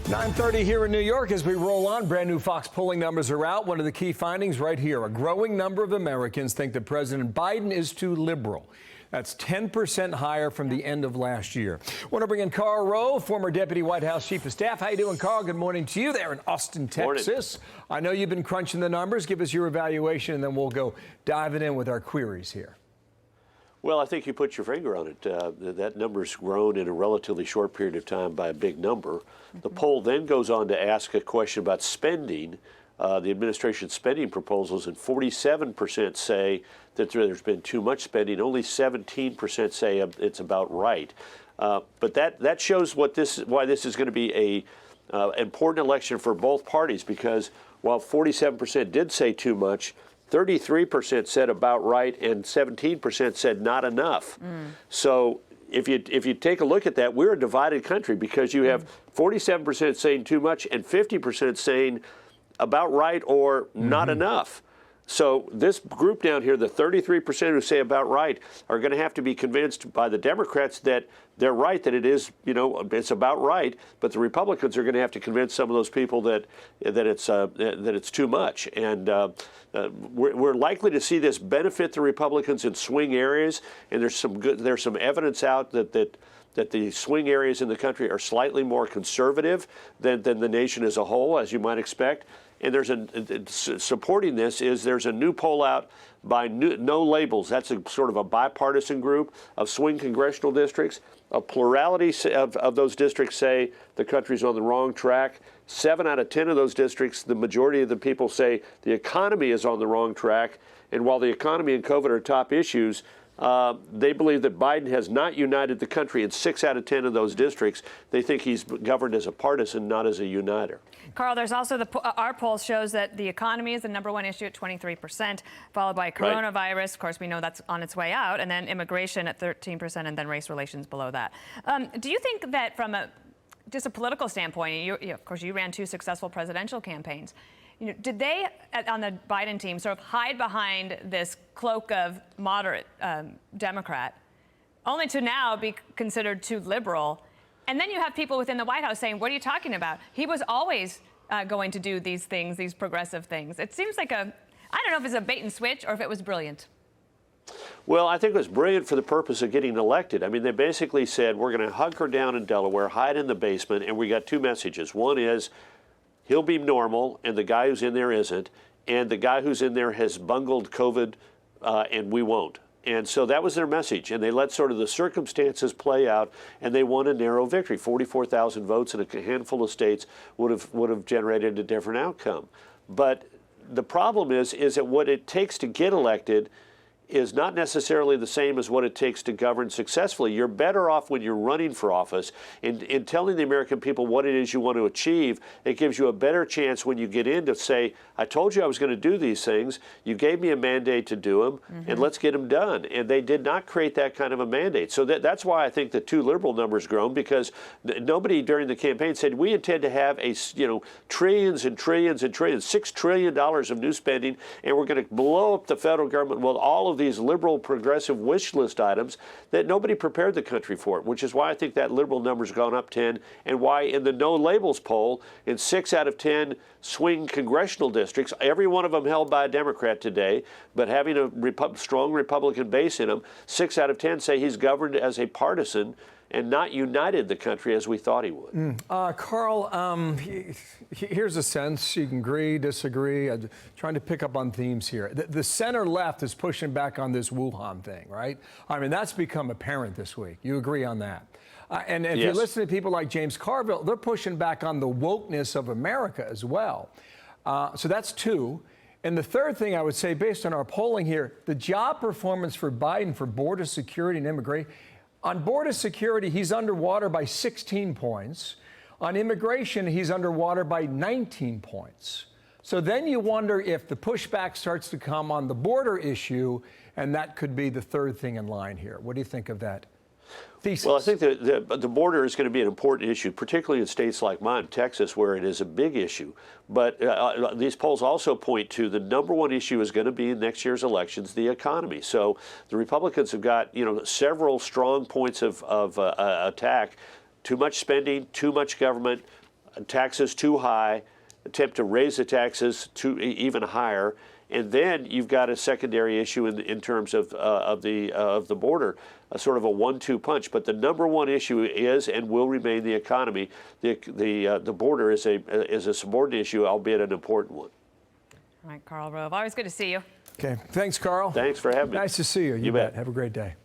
9:30 here in New York as we roll on. Brand new Fox polling numbers are out. One of the key findings right here. A growing number of Americans think that President Biden is too liberal. That's 10% higher from the end of last year. Want to bring in Karl Rove, former Deputy White House Chief of Staff. How you doing, Karl? Good morning to you there in Austin, Texas. Morning. I know you've been crunching the numbers. Give us your evaluation, and then we'll go diving in with our queries here. Well, I think you put your finger on it. That number's grown in a relatively short period of time by a big number. The poll then goes on to ask a question about spending, the administration's spending proposals, and 47% say that there's been too much spending. Only 17% say it's about right. But that shows why this is going to be a important election for both parties, because while 47% did say too much, 33% said about right, and 17% said not enough. So if you take a look at that, we're a divided country, because you have 47% saying too much and 50% saying about right or not enough. So this group down here, the 33% who say about right, are going to have to be convinced by the Democrats that they're right, that it is, it's about right. But the Republicans are going to have to convince some of those people that it's too much. And we're likely to see this benefit the Republicans in swing areas. And there's some evidence out that the swing areas in the country are slightly more conservative than the nation as a whole, as you might expect. And supporting this is there's a new poll out by No Labels. That's sort of a bipartisan group of swing congressional districts. A plurality of those districts say the country's on the wrong track. 7 out of 10 of those districts, the majority of the people say the economy is on the wrong track. And while the economy and COVID are top issues, they believe that Biden has not united the country. In 6 out of 10 of those districts, they think he's governed as a partisan, not as a uniter. Karl, there's also our poll shows that the economy is the #1 issue at 23%, followed by coronavirus. Right. Of course, we know that's on its way out, and then immigration at 13%, and then race relations below that. Do you think that from just a political standpoint, of course, you ran 2 successful presidential campaigns. Did they, on the Biden team, sort of hide behind this cloak of moderate Democrat, only to now be considered too liberal? And then you have people within the White House saying, what are you talking about? He was always going to do these things, these progressive things. It seems like I don't know if it's a bait and switch or if it was brilliant. Well, I think it was brilliant for the purpose of getting elected. I mean, they basically said, we're going to hunker down in Delaware, hide in the basement, and we got 2 messages. One is, he'll be normal, and the guy who's in there isn't. And the guy who's in there has bungled COVID, and we won't. And so that was their message. And they let sort of the circumstances play out, and they won a narrow victory. 44,000 votes in a handful of states would have generated a different outcome. But the problem is that what it takes to get elected is not necessarily the same as what it takes to govern successfully. You're better off when you're running for office in telling the American people what it is you want to achieve. It gives you a better chance when you get in to say, I told you I was going to do these things. You gave me a mandate to do them, and let's get them done. And they did not create that kind of a mandate. So that's why I think the 2 liberal numbers grown, because nobody during the campaign said, we intend to have trillions and trillions and trillions, $6 trillion of new spending, and we're going to blow up the federal government with all of these liberal progressive wish list items that nobody prepared the country for, which is why I think that liberal number's gone up 10, and why in the No Labels poll, in 6 out of 10 swing congressional districts, every one of them held by a Democrat today, but having a strong Republican base in them, 6 out of 10 say he's governed as a partisan and not united the country as we thought he would. Karl, here's a sense. You can agree, disagree. I'm trying to pick up on themes here. The center left is pushing back on this Wuhan thing, right? I mean, that's become apparent this week. You agree on that? And if you listen to people like James Carville, they're pushing back on the wokeness of America as well. So that's 2. And the third thing I would say, based on our polling here, the job performance for Biden for border security and immigration. On border security, he's underwater by 16 points. On immigration, he's underwater by 19 points. So then you wonder if the pushback starts to come on the border issue, and that could be the third thing in line here. What do you think of that thesis? Well, I think the border is going to be an important issue, particularly in states like mine, Texas, where it is a big issue. But these polls also point to the #1 issue is going to be in next year's elections, the economy. So the Republicans have got, several strong points of attack. Too much spending, too much government, taxes too high, attempt to raise the taxes to even higher, and then you've got a secondary issue in terms of the border, a sort of a 1-2 punch. But the number one issue is and will remain the economy. The border is a subordinate issue, albeit an important one. All right, Karl Rove, always good to see you. Okay, thanks, Karl. Thanks for having me. Nice to see you. You bet. Have a great day.